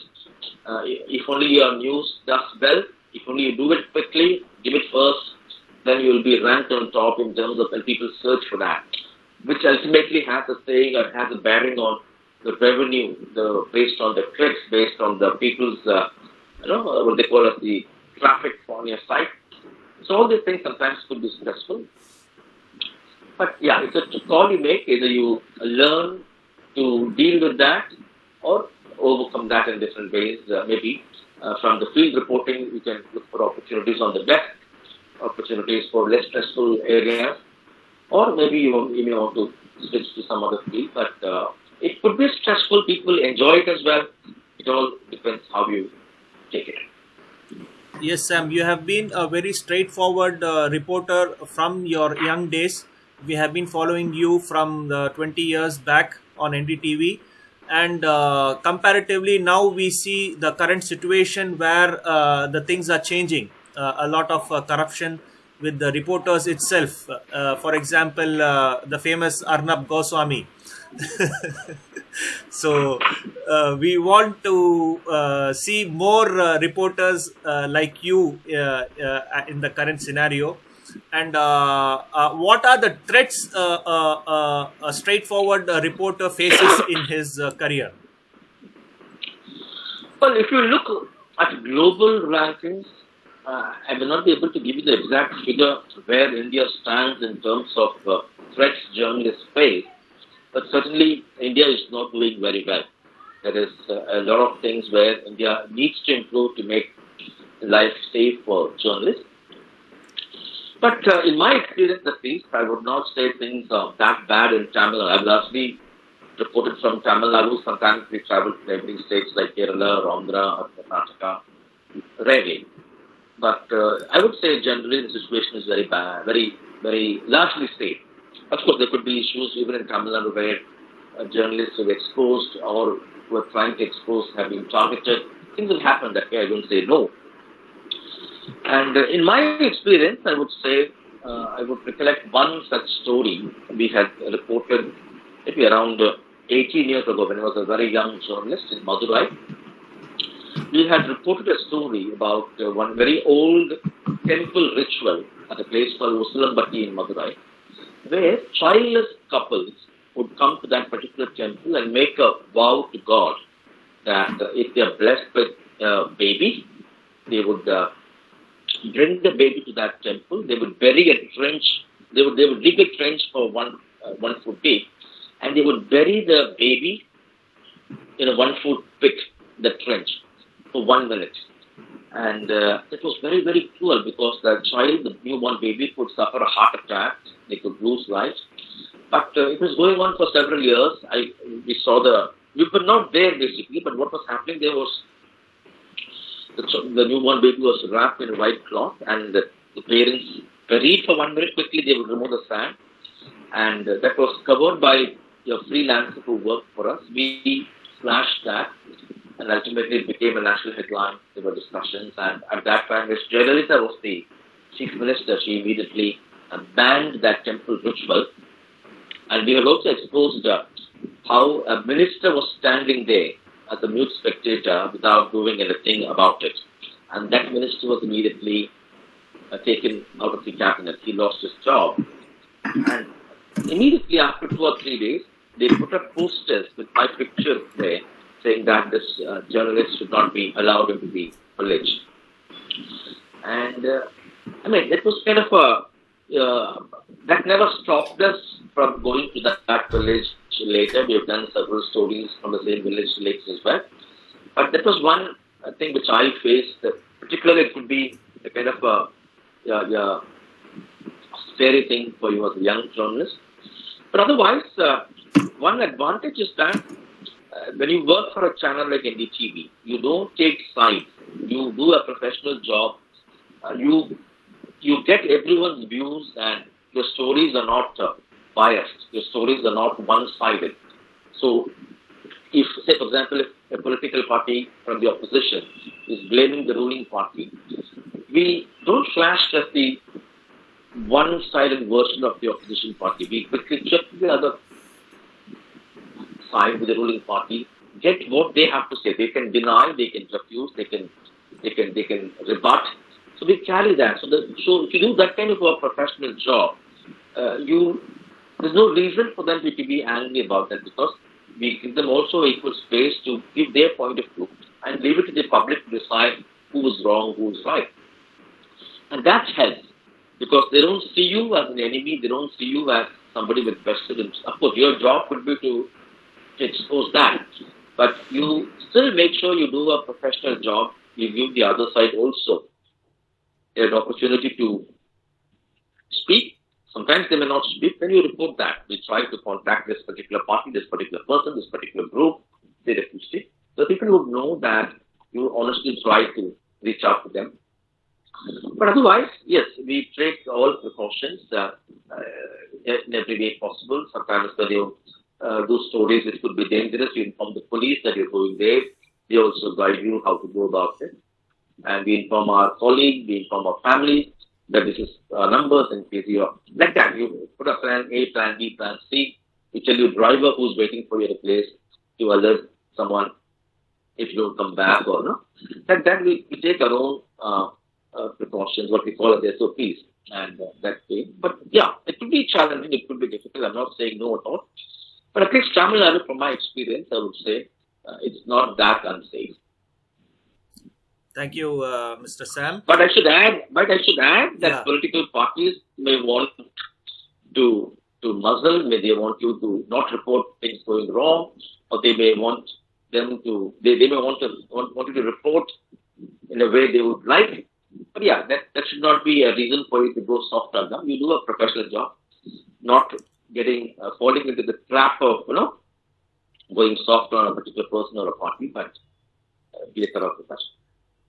If only your news does well, if only you do it quickly, give it first, then you will be ranked on top in terms of when people search for that, which ultimately has a saying or has a bearing on the revenue, based on the clicks, based on the people's, what they call as the traffic on your site. So all these things sometimes could be stressful. But yeah, it's a call you make. Either you learn to deal with that or overcome that in different ways. Maybe from the field reporting, you can look for opportunities on the desk, opportunities for less stressful areas, or maybe you may want to switch to some other field. But it could be stressful. People enjoy it as well. It all depends how you take it. Yes, Sam, you have been a very straightforward reporter from your young days. We have been following you from the 20 years back on NDTV. And comparatively, now we see the current situation where the things are changing. A lot of corruption with the reporters itself. For example, the famous Arnab Goswami. So we want to see more reporters like you in the current scenario. And what are the threats a straightforward reporter faces in his career? Well, if you look at global rankings, I will not be able to give you the exact figure where India stands in terms of threats journalists face, but certainly India is not doing very well. There is a lot of things where India needs to improve to make life safe for journalists. But in my experience at least, I would not say things are that bad in Tamil Nadu. I've largely reported from Tamil Nadu. Sometimes we travel to neighboring states like Kerala, or Andhra, or Karnataka, rarely. But I would say generally the situation is very bad, very, very largely safe. Of course, there could be issues even in Tamil Nadu where journalists who are exposed or who are trying to expose have been targeted. Things will happen that way. I don't say no. And in my experience, I would say, I would recollect one such story we had reported maybe around 18 years ago when I was a very young journalist in Madurai. We had reported a story about one very old temple ritual at a place called Usulambatti in Madurai, where childless couples would come to that particular temple and make a vow to God that if they are blessed with a baby, they would bring the baby to that temple. They would bury a trench. They would dig a trench for 1 foot deep, and they would bury the baby in a 1 foot pit, the trench, for 1 minute. And it was very, very cruel because the child, the newborn baby, could suffer a heart attack. They could lose life. But it was going on for several years. We were not there basically, but what was happening there was the newborn baby was wrapped in a white cloth, and the parents buried for 1 minute. Quickly they would remove the sand, and that was covered by your freelancer who worked for us. We slashed that, and ultimately it became a national headline. There were discussions, and at that time, Ms. Jayalalitha was the chief minister. She immediately banned that temple ritual, and we have also exposed how a minister was standing there as a mute spectator without doing anything about it. And that minister was immediately taken out of the cabinet. He lost his job. And immediately after 2 or 3 days, they put up posters with my picture there saying that this journalist should not be allowed into the village. And it was kind of that never stopped us from going to that village later. We have done several stories from the same village lakes as well. But that was one thing which I faced. Particularly, it could be a kind of a scary thing for you as a young journalist. But otherwise, one advantage is that when you work for a channel like NDTV, you don't take sides. You do a professional job. You get everyone's views, and your stories are not biased. Your stories are not one-sided. So, if, say, for example, if a political party from the opposition is blaming the ruling party, we don't flash just the one-sided version of the opposition party. We quickly check the other side with the ruling party, get what they have to say. They can deny, they can refuse, they can rebut. So we carry that. So if you do that kind of a professional job, there's no reason for them to be angry about that, because we give them also equal space to give their point of view and leave it to the public to decide who is wrong, who is right. And that helps, because they don't see you as an enemy, they don't see you as somebody with vested interests. Of course, your job could be to expose that, but you still make sure you do a professional job. You give the other side also an opportunity to speak. Sometimes they may not speak, then you report that. We try to contact this particular party, this particular person, this particular group. They refuse to speak. So people would know that you honestly try to reach out to them. But otherwise, yes, we take all precautions in every way possible. Sometimes when you do stories which could be dangerous, you inform the police that you're going there. They also guide you how to go about it. And we inform our colleagues, we inform our family that this is numbers in case you are like that. You put a plan A, plan B, plan C. You tell your driver who's waiting for you at a place to alert someone if you don't come back or no. Like that, we take our own precautions, what we call it SOPs, and that way. But yeah, it could be challenging, it could be difficult. I'm not saying no at all. But at least Tamil Nadu, from my experience, I would say it's not that unsafe. Thank you, Mr. Sam. But I should add that political parties may want to muzzle, may they want you to not report things going wrong, or they may want them to they may want you to report in a way they would like. But yeah, that should not be a reason for you to go soft on them. You do a professional job, not getting falling into the trap of going soft on a particular person or a party, but be a thorough professional.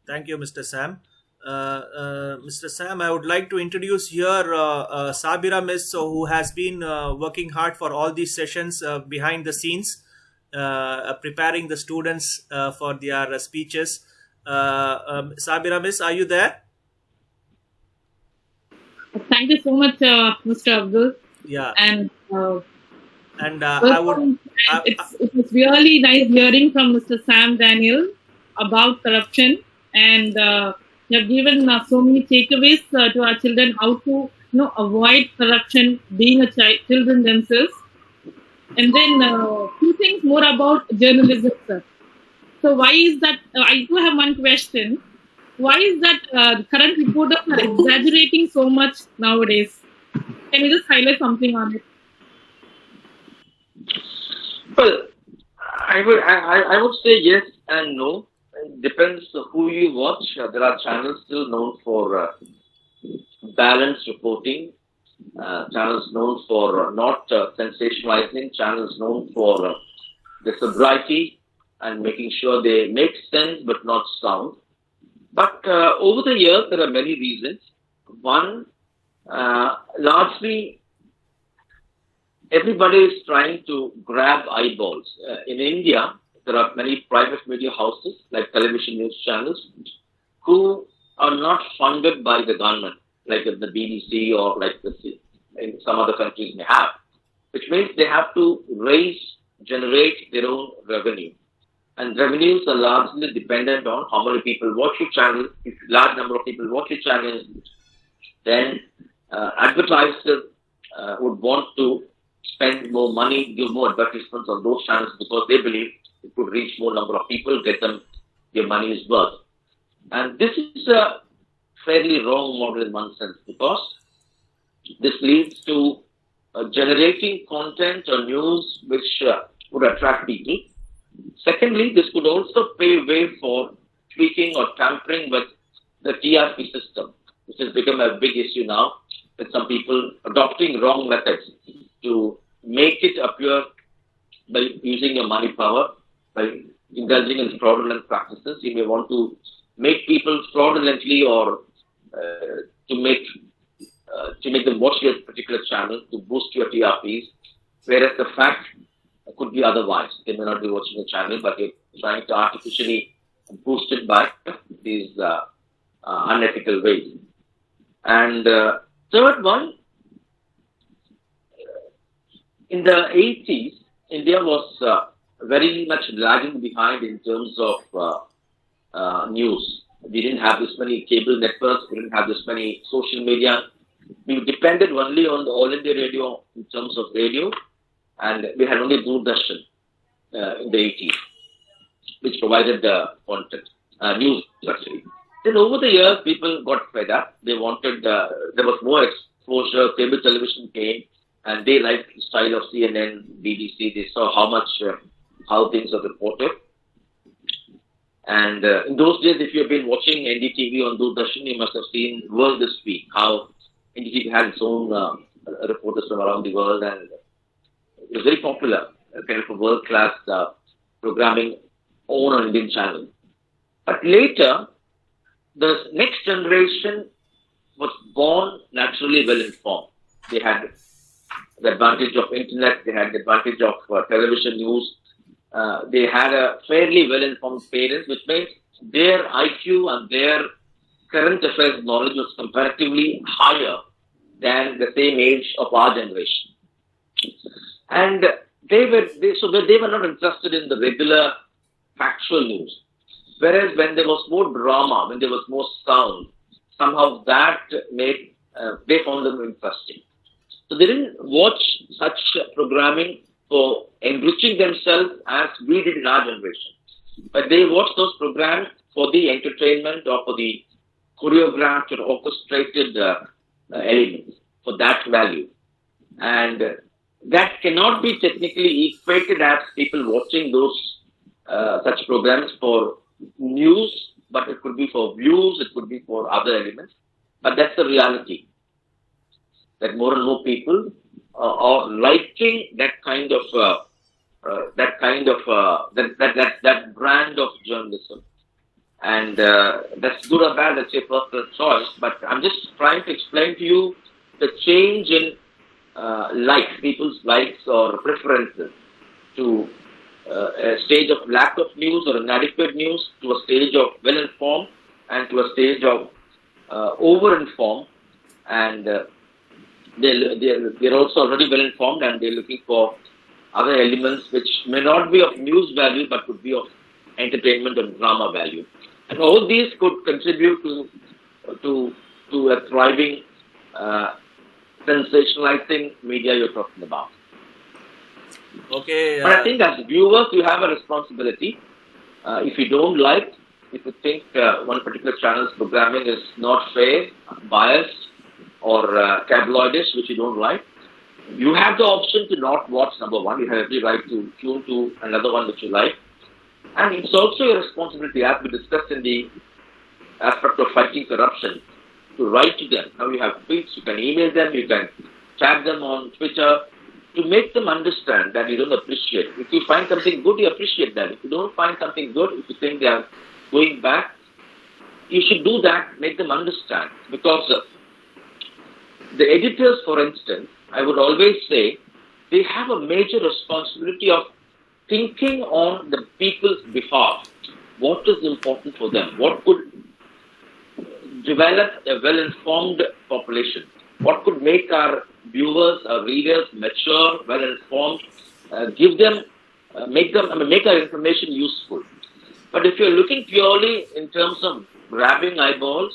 Thank you, Mr. Sam. Mr. Sam, I would like to introduce here Sabira Miss, who has been working hard for all these sessions behind the scenes, preparing the students for their speeches. Sabira Miss, are you there? Thank you so much, Mr. Abdul. Yeah. And it was really nice hearing from Mr. Sam Daniel about corruption, and you have given so many takeaways to our children how to avoid corruption, being a children themselves. And then two things more about journalism, sir. So why is that? I do have one question. Why is that current reporters are exaggerating so much nowadays? Can you just highlight something on it? Well, I would say yes and no. It depends who you watch. There are channels still known for balanced reporting, channels known for not sensationalizing, channels known for the sobriety and making sure they make sense but not sound. But over the years, there are many reasons. One, largely, everybody is trying to grab eyeballs. In India, there are many private media houses, like television news channels, who are not funded by the government, like the BBC or like in some other countries may have, which means they have to generate their own revenue. And revenues are largely dependent on how many people watch your channel. If a large number of people watch your channel, then advertisers would want to spend more money, give more advertisements on those channels because they believe it could reach more number of people, get them their money is worth. And this is fairly wrong model in one sense, because this leads to generating content or news which would attract people. Secondly, this could also pave way for tweaking or tampering with the TRP system, which has become a big issue now, with some people adopting wrong methods to make it appear by using your money power, by indulging in fraudulent practices. You may want to make people fraudulently or to make them watch your particular channel to boost your TRPs, whereas the fact could be otherwise. They may not be watching the channel, but you're trying to artificially boost it by these unethical ways. And third one, in the 80s, India was very much lagging behind in terms of news. We didn't have this many cable networks, we didn't have this many social media. We depended only on the All India Radio in terms of radio, and we had only Doordarshan in the 80s, which provided the content, news actually. Then over the years, people got fed up. They wanted, there was more exposure, cable television came, and they liked the style of CNN, BBC. They saw how things are reported. And in those days, if you have been watching NDTV on Doordarshan, you must have seen World This Week, how NDTV had its own reporters from around the world, and it was very popular, kind of a world-class programming on an Indian channel. But later, the next generation was born naturally well-informed. They had the advantage of internet, they had the advantage of television news, they had a fairly well-informed parents, which means their IQ and their current affairs knowledge was comparatively higher than the same age of our generation. And they were not interested in the regular factual news. Whereas when there was more drama, when there was more sound, somehow that made, they found them interesting. So they didn't watch such programming for enriching themselves as we did in our generation. But they watched those programs for the entertainment or for the choreographed or orchestrated elements, for that value. And that cannot be technically equated as people watching those such programs for news, but it could be for views, it could be for other elements. But that's the reality, that more and more people are liking that kind of that brand of journalism. And that's good or bad, that's your personal choice. But I'm just trying to explain to you the change in likes, people's likes or preferences, to a stage of lack of news or inadequate news, to a stage of well-informed, and to a stage of over-informed. And they're also already well-informed, and they're looking for other elements which may not be of news value, but could be of entertainment and drama value. And all these could contribute to a thriving, sensationalizing media you're talking about. Okay. But I think as viewers, you have a responsibility. If you don't like, if you think one particular channel's programming is not fair, biased, or tabloidish, which you don't like, you have the option to not watch number one. You have every right to tune to another one which you like. And it's also your responsibility, as we discussed in the aspect of fighting corruption, to write to them. Now you have tweets, you can email them, you can tag them on Twitter, to make them understand that you don't appreciate. If you find something good, you appreciate that. If you don't find something good, if you think they are going back, you should do that, make them understand. Because the editors, for instance, I would always say, they have a major responsibility of thinking on the people's behalf. What is important for them? What could develop a well-informed population? What could make our viewers, our readers mature, well-informed, make our information useful? But if you're looking purely in terms of grabbing eyeballs,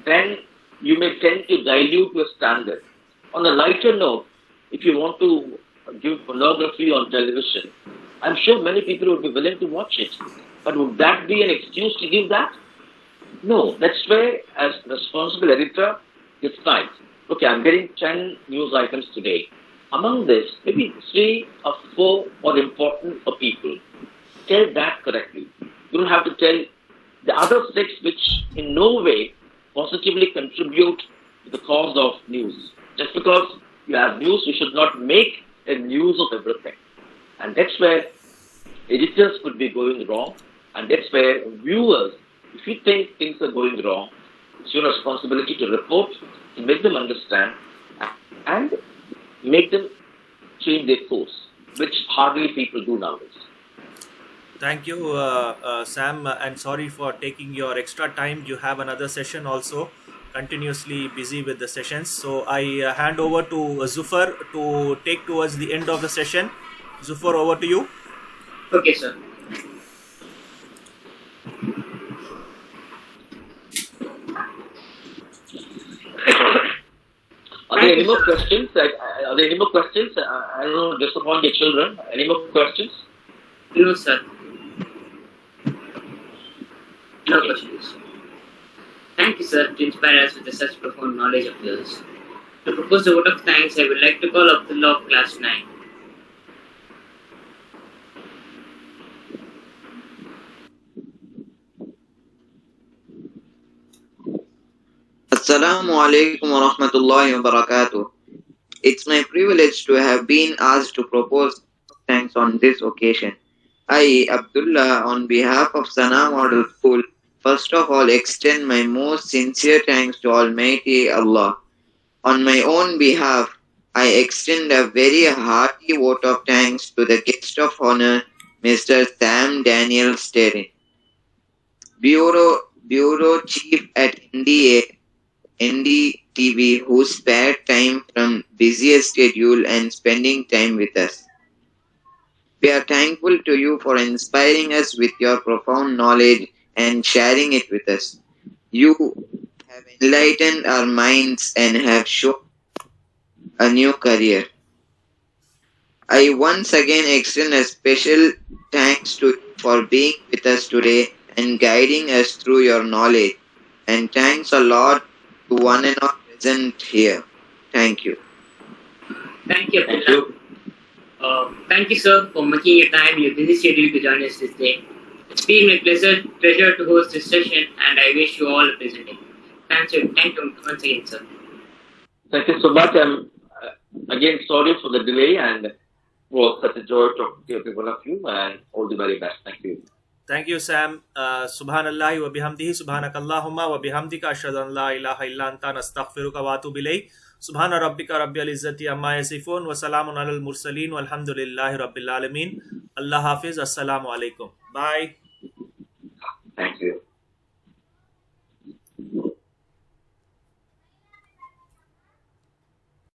then you may tend to dilute your standard. On a lighter note, if you want to give pornography on television, I'm sure many people would be willing to watch it. But would that be an excuse to give that? No, that's where, as responsible editor, decides. Okay, I'm getting 10 news items today. Among this, maybe 3 or 4 are important for people. Tell that correctly. You don't have to tell the other 6 which in no way positively contribute to the cause of news. Just because you have news, you should not make a news of everything. And that's where editors could be going wrong. And that's where viewers, if you think things are going wrong, it's your responsibility to report, to make them understand, and make them change their course, which hardly people do nowadays. Thank you, Sam, and sorry for taking your extra time. You have another session also, continuously busy with the sessions. So I hand over to Zufar to take towards the end of the session. Zufar, over to you. Okay, sir. Are there any more questions? Are there any more questions? I don't know, disappoint your children. Any more questions? No, sir. No questions. Thank you, sir, to inspire us with such profound knowledge of yours. To propose a vote of thanks, I would like to call Abdullah of class 9. Assalamu alaikum wa rahmatullahi wa barakatuh. It's my privilege to have been asked to propose thanks on this occasion. I, Abdullah, on behalf of Sana Model School, first of all extend my most sincere thanks to Almighty Allah. On my own behalf, I extend a very hearty vote of thanks to the guest of honor, Mr. Sam Daniel Sterling, Bureau Chief at NDTV, who spared time from busiest schedule and spending time with us. We are thankful to you for inspiring us with your profound knowledge and sharing it with us. You have enlightened our minds and have shown a new career. I once again extend a special thanks to you for being with us today and guiding us through your knowledge. And thanks a lot to one and all present here. Thank you. Thank you, Thank Abdullah. you. Thank you, sir, for making your time, your busy schedule to join us this day. It's been my pleasure to host this session, and I wish you all a pleasant day. Thank you once again, sir. Thank you so much. I'm again sorry for the delay, and it was such a joy talking to every one of you, and all the very best. Thank you. Thank you, Sam. Subhanallah wa bihamdihi, subhanakallahumma wa bihamdika, ashhadu an la ilaha illa anta, nastaghfiruka wa atubu ilayk. Subhana rabbika rabbil izzati amma yasifun, wa salamun alal mursaleen, walhamdulillahi rabbil alamin. Allah Hafiz. Assalamu alaikum. Bye. Thank you.